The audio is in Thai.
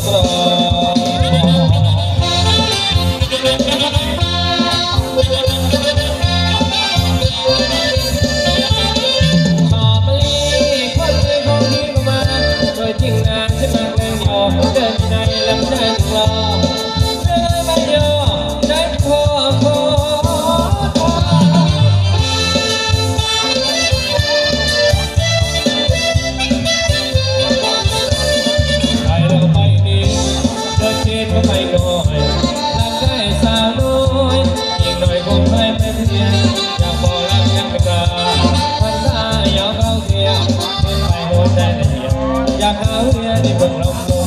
กรอขอมะลิคนใจของพี่มาโดยจริงงานฉันมาเดินยอเดินในลำเดินรอเดินไม่ยอใจพอก็ไม่น้อยรักได้สาวน้อยอีกหน่อยคงไม่เป็นเพียงอยากบอกรักยังไม่กล้าพันตาอยากเข้าเทียมเป็นไปโดนได้แต่เดียวอยากหาเรียนที่เบิ่งลมโล